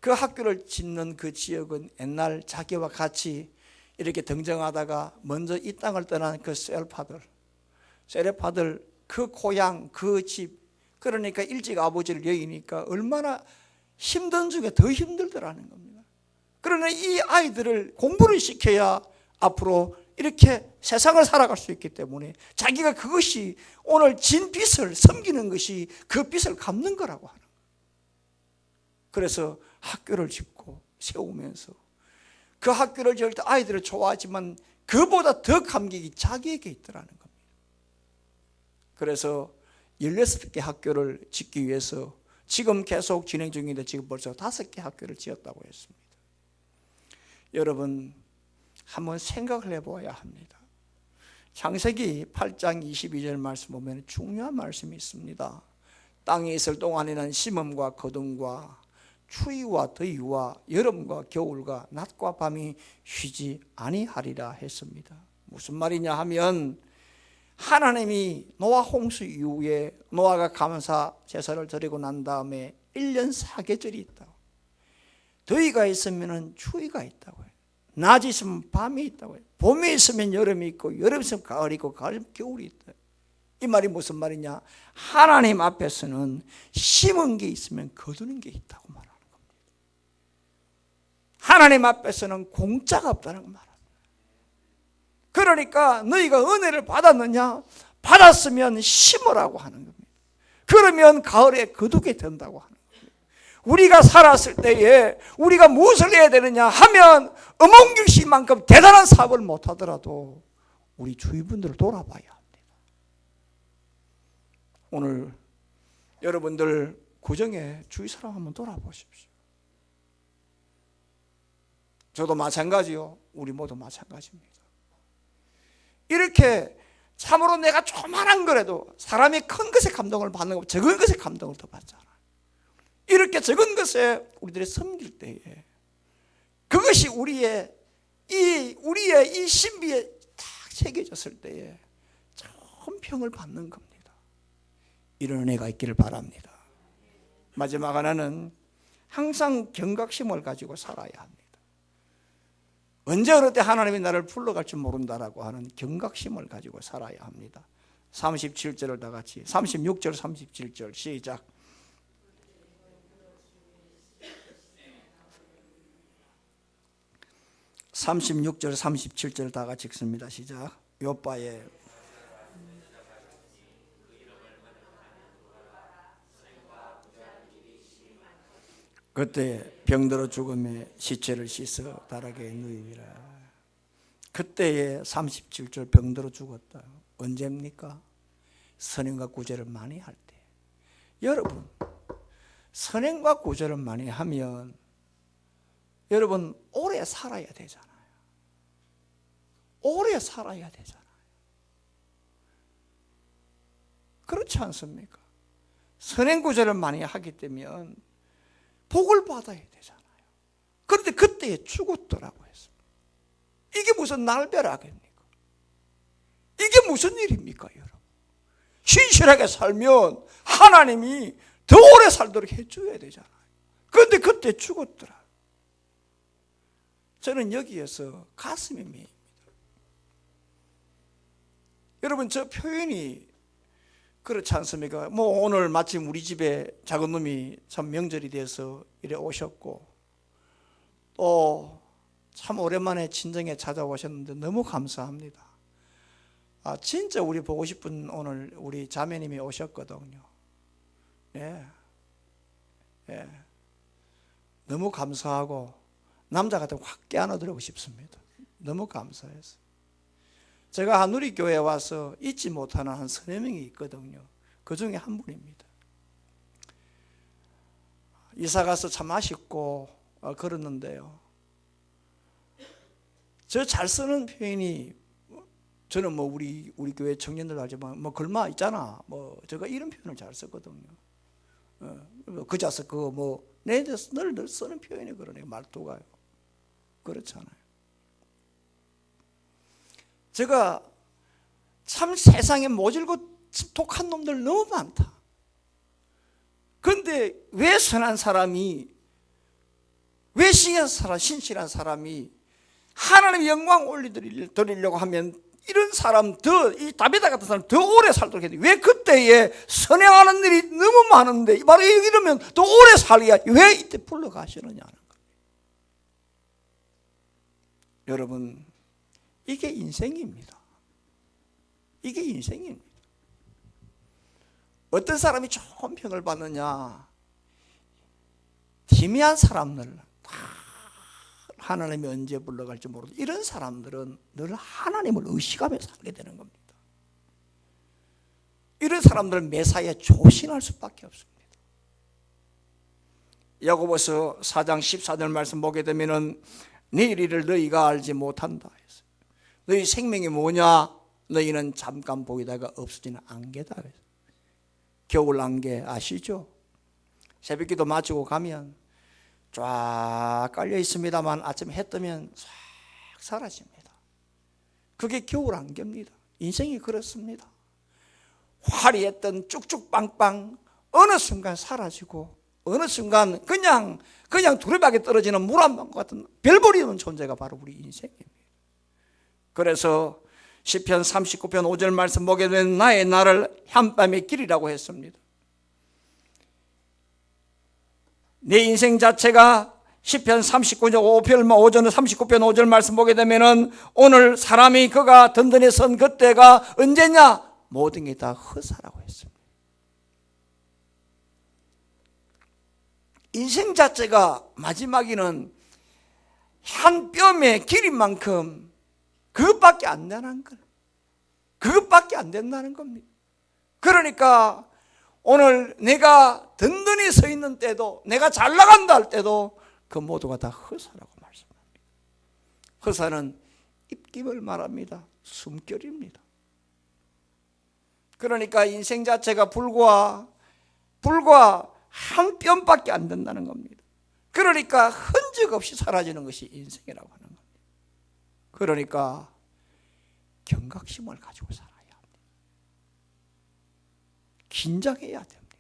그 학교를 짓는 그 지역은 옛날 자기와 같이 이렇게 등정하다가 먼저 이 땅을 떠난 그 세레파들 그 고향 그 집, 그러니까 일찍 아버지를 여기니까 얼마나 힘든 중에 더 힘들더라는 겁니다. 그러나 이 아이들을 공부를 시켜야 앞으로 이렇게 세상을 살아갈 수 있기 때문에, 자기가 그것이 오늘 진 빚을 섬기는 것이 그 빚을 갚는 거라고 하는 거예요. 그래서 학교를 짓고 세우면서 그 학교를 지을 때 아이들을 좋아하지만 그보다 더 감격이 자기에게 있더라는 겁니다. 그래서 16개 학교를 짓기 위해서 지금 계속 진행 중인데, 지금 벌써 5개 학교를 지었다고 했습니다. 여러분, 한번 생각을 해보아야 합니다. 창세기 8장 22절 말씀 보면 중요한 말씀이 있습니다. 땅에 있을 동안에는 심음과 거둠과 추위와 더위와 여름과 겨울과 낮과 밤이 쉬지 아니하리라 했습니다. 무슨 말이냐 하면, 하나님이 노아 홍수 이후에 노아가 감사 제사를 드리고 난 다음에 1년 4계절이 있다고, 더위가 있으면 추위가 있다고 해요. 낮이 있으면 밤이 있다고 해요. 봄이 있으면 여름이 있고, 여름이 있으면 가을이 있고, 가을이 있으면 겨울이 있다. 이 말이 무슨 말이냐? 하나님 앞에서는 심은 게 있으면 거두는 게 있다고 말하는 겁니다. 하나님 앞에서는 공짜가 없다는 거 말합니다. 그러니까 너희가 은혜를 받았느냐? 받았으면 심으라고 하는 겁니다. 그러면 가을에 거두게 된다고 하는 겁니다. 우리가 살았을 때에 우리가 무엇을 해야 되느냐 하면, 엄홍길 씨만큼 대단한 사업을 못하더라도 우리 주위 분들을 돌아봐야 합니다. 오늘 여러분들 구정에 주위 사람 한번 돌아보십시오. 저도 마찬가지요. 우리 모두 마찬가지입니다. 이렇게 참으로 내가 조그만한 거라도 사람이 큰 것에 감동을 받는 것보다 적은 것에 감동을 더 받잖아요. 이렇게 적은 것에 우리들이 섬길 때에 그것이 우리의 이 신비에 딱 새겨졌을 때에 참 평을 받는 겁니다. 이런 은혜가 있기를 바랍니다. 마지막 하나는 항상 경각심을 가지고 살아야 합니다. 언제 어느 때 하나님이 나를 불러갈지 모른다라고 하는 경각심을 가지고 살아야 합니다. 37절을 다 같이 36절 37절 시작. (36절) 37절 다 같이 읽습니다. 시작. 요바의 그때 병들어 죽음에 시체를 씻어 다락에 누이니라. 그때에 37절 병들어 죽었다. 언제입니까? 선행과 구제를 많이 할 때. 여러분, 선행과 구제를 많이 하면 여러분 오래 살아야 되잖아요. 오래 살아야 되잖아요. 그렇지 않습니까? 선행 구제를 많이 하게 되면 복을 받아야 되잖아요. 그런데 그때에 죽었더라고 했습니다. 이게 무슨 날벼락입니까? 이게 무슨 일입니까, 여러분? 신실하게 살면 하나님이 더 오래 살도록 해줘야 되잖아요. 그런데 그때 죽었더라. 저는 여기에서 가슴이 메입니다. 여러분, 저 표현이 그렇지 않습니까? 뭐 오늘 마침 우리 집에 작은 놈이 참 명절이 돼서 이래 오셨고 또 참 오랜만에 친정에 찾아오셨는데 너무 감사합니다. 진짜 우리 보고 싶은 오늘 우리 자매님이 오셨거든요. 예. 너무 감사하고 남자 같으면 확 껴안아드리고 싶습니다. 너무 감사해서. 제가 한누리교회에 와서 잊지 못하는 한 3명이 있거든요. 그 중에 한 분입니다. 이사 가서 참 아쉽고 그랬는데요. 저 잘 쓰는 표현이 저는 뭐 우리 교회 청년들 알지만 뭐 글마 있잖아. 뭐 제가 이런 표현을 잘 썼거든요. 그자서 그거 뭐 늘 쓰는 표현이 그러네. 말투가요. 그렇잖아요. 제가 참 세상에 모질고 독한 놈들 너무 많다. 그런데 왜 선한 사람이, 왜 신실한 사람이 하나님의 영광 올려드리려고 하면 이런 사람 이 다비다 같은 사람 더 오래 살도록 해야 돼. 왜 그때에 선행하는 일이 너무 많은데 바로 이러면 더 오래 살아야 왜 이때 불러가시느냐는 거예요. 여러분, 이게 인생입니다. 이게 인생입니다. 어떤 사람이 좋은 평을 받느냐? 희미한 사람들, 하나님이 언제 불러갈지 모르는 이런 사람들은 늘 하나님을 의식하며 살게 되는 겁니다. 이런 사람들은 매사에 조심할 수밖에 없습니다. 야고보서 4장 14절 말씀 보게 되면은 내일 일을 너희가 알지 못한다 했어요. 너희 생명이 뭐냐? 너희는 잠깐 보이다가 없어지는 안개다. 겨울 안개 아시죠? 새벽기도 마치고 가면 쫙 깔려 있습니다만 아침에 해 뜨면 싹 사라집니다. 그게 겨울 안개입니다. 인생이 그렇습니다. 화려했던 쭉쭉 빵빵 어느 순간 사라지고 어느 순간 그냥 두루박에 떨어지는 물 한 방 같은 별볼이 없는 존재가 바로 우리 인생입니다. 그래서 시편 39편 5절 말씀 보게 되면 나의 날을 한밤의 길이라고 했습니다. 내 인생 자체가 시편 39편 5절 39편 5절 말씀 보게 되면은 오늘 사람이 그가 든든히 선 그때가 언제냐? 모든 게 다 허사라고 했습니다. 인생 자체가 마지막에는 한 뼘의 길이만큼 그것밖에 안 되는 걸. 그것밖에 안 된다는 겁니다. 그러니까 오늘 내가 든든히 서 있는 때도, 내가 잘 나간다 할 때도 그 모두가 다 허사라고 말씀합니다. 허사는 입김을 말합니다. 숨결입니다. 그러니까 인생 자체가 불과 한 뼘밖에 안 된다는 겁니다. 그러니까 흔적 없이 사라지는 것이 인생이라고 하는 겁니다. 그러니까 경각심을 가지고 살아야 합니다. 긴장해야 됩니다.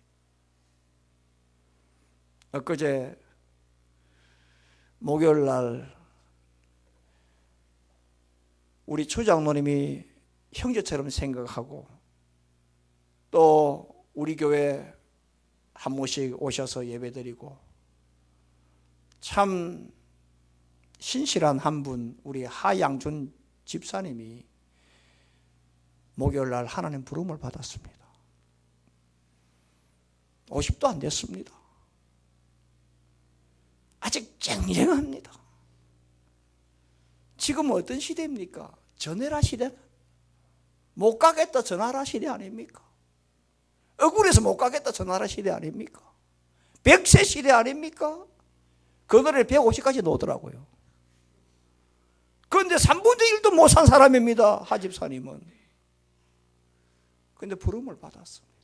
엊그제 목요일 날 우리 초장로님이 형제처럼 생각하고 또 우리 교회 한 번씩 오셔서 예배드리고 참 신실한 한 분, 우리 하양준 집사님이 목요일 날 하나님 부름을 받았습니다. 50도 안 됐습니다. 아직 쟁쟁합니다. 지금 어떤 시대입니까? 전해라 시대? 못 가겠다 전하라 시대 아닙니까? 억울해서 못 가겠다 전하라 시대 아닙니까? 100세 시대 아닙니까? 그 노래를 150까지 놓더라고요. 그런데 3분의 1도 못 산 사람입니다. 하집사님은. 그런데 부름을 받았습니다.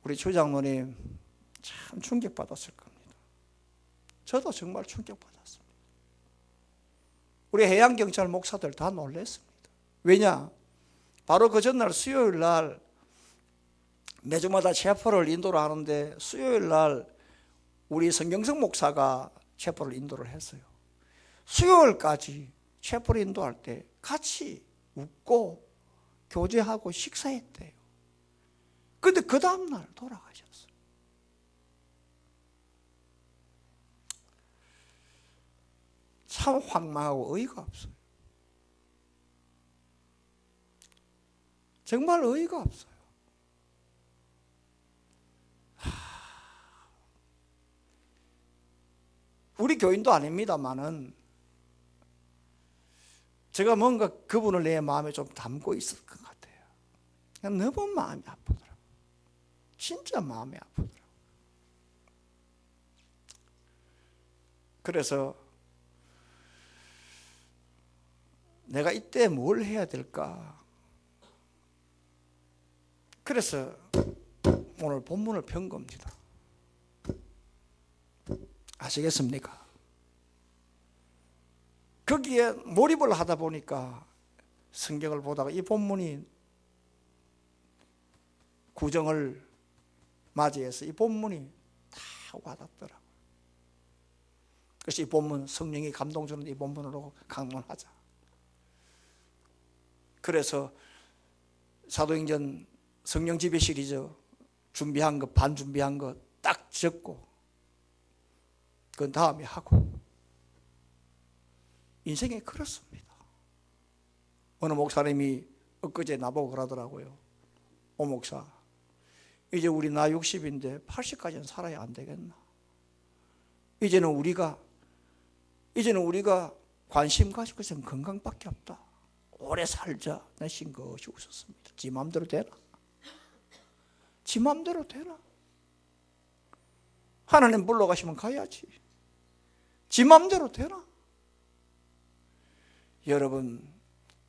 우리 초장로님 참 충격받았을 겁니다. 저도 정말 충격받았습니다. 우리 해양경찰 목사들 다 놀랐습니다. 왜냐? 바로 그 전날 수요일 날 매주마다 체포를 인도를 하는데 수요일 날 우리 성경석 목사가 체포를 인도를 했어요. 수요일까지 체포를 인도할 때 같이 웃고 교제하고 식사했대요. 그런데 그 다음날 돌아가셨어요. 참 황망하고 어이가 없어요. 정말 어이가 없어요. 우리 교인도 아닙니다만은 제가 뭔가 그분을 내 마음에 좀 담고 있을 것 같아요. 그냥 너무 마음이 아프더라고요. 진짜 마음이 아프더라고요. 그래서 내가 이때 뭘 해야 될까? 그래서 오늘 본문을 편 겁니다. 아시겠습니까? 거기에 몰입을 하다 보니까 성경을 보다가 이 본문이 구정을 맞이해서 이 본문이 다 와닿더라고요. 그래서 이 본문, 성령이 감동 주는 이 본문으로 강론하자. 그래서 사도행전 성령 지배 시리즈 준비한 거, 반 준비한 거 딱 적고 그 다음에 하고. 인생이 그렇습니다. 어느 목사님이 엊그제 나보고 그러더라고요. 오 목사, 이제 우리 나 60인데 80까지는 살아야 안 되겠나? 이제는 우리가 관심 가지고 있으면 건강밖에 없다. 오래 살자. 나 싱긋이 웃었습니다. 지 마음대로 되나? 지 마음대로 되나? 하나님 불러가시면 가야지. 지 마음대로 되나? 여러분,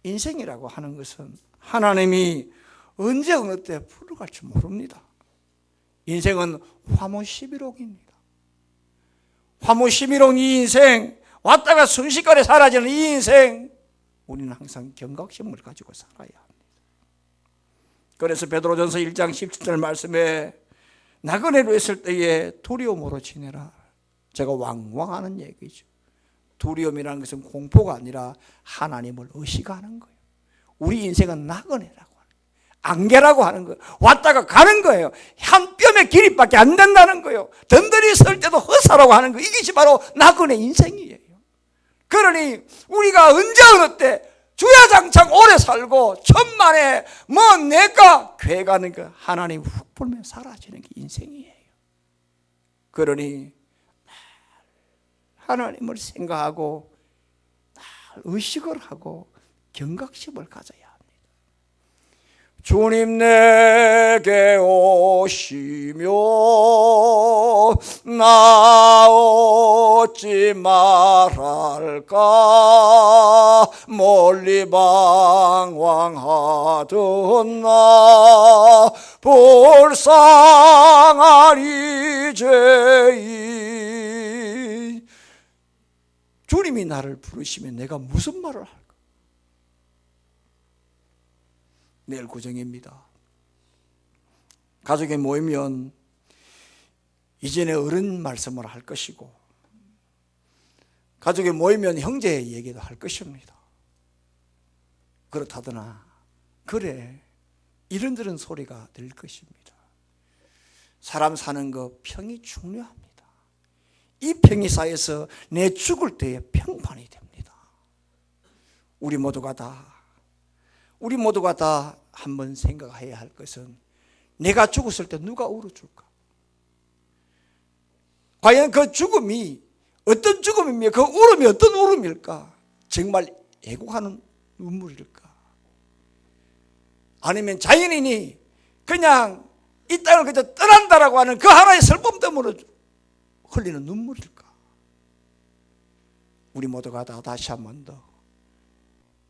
인생이라고 하는 것은 하나님이 언제 어느 때 불러갈지 모릅니다. 인생은 화무 11호입니다. 화무 11호 이 인생, 왔다가 순식간에 사라지는 이 인생, 우리는 항상 경각심을 가지고 살아야 합니다. 그래서 베드로전서 1장 17절 말씀에 나그네로 있을 때에 두려움으로 지내라. 제가 왕왕하는 얘기죠. 두려움이라는 것은 공포가 아니라 하나님을 의식하는 거예요. 우리 인생은 나그네라고 하는 거예요. 안개라고 하는 거예요. 왔다가 가는 거예요. 한 뼘의 길이밖에 안 된다는 거예요. 든든히 설 때도 허사라고 하는 거예요. 이것이 바로 나그네 인생이에요. 그러니 우리가 언제 어느 때 주야장창 오래 살고 천만에 뭐 내가 괴가는 거 하나님 훅 불면 사라지는 게 인생이에요. 그러니 하나님을 생각하고 의식을 하고 경각심을 가져야 합니다. 주님 내게 오시며 나 어찌 말할까 멀리 방황하던 나 불쌍하리 죄인. 주님이 나를 부르시면 내가 무슨 말을 할까? 내일 구정입니다. 가족이 모이면 이전에 어른 말씀을 할 것이고, 가족이 모이면 형제 얘기도 할 것입니다. 그렇다더나 그래 이런저런 소리가 들 것입니다. 사람 사는 거 평이 중요합니다. 이 평이 쌓여서 내 죽을 때에 평판이 됩니다. 우리 모두가 다 한번 생각해야 할 것은 내가 죽었을 때 누가 울어줄까? 과연 그 죽음이 어떤 죽음이며 그 울음이 어떤 울음일까? 정말 애곡하는 눈물일까? 아니면 자연인이 그냥 이 땅을 그저 떠난다라고 하는 그 하나의 슬픔 때문에 흘리는 눈물일까? 우리 모두가 다 다시 한 번 더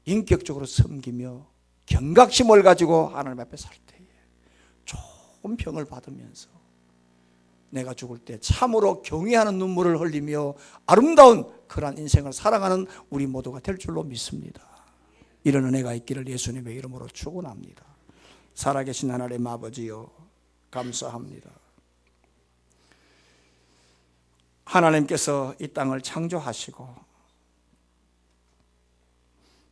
인격적으로 섬기며 경각심을 가지고 하나님 앞에 살 때에 좋은 평을 받으면서 내가 죽을 때 참으로 경외하는 눈물을 흘리며 아름다운 그러한 인생을 살아가는 우리 모두가 될 줄로 믿습니다. 이런 은혜가 있기를 예수님의 이름으로 축원합니다. 살아계신 하나님 아버지여, 감사합니다. 하나님께서 이 땅을 창조하시고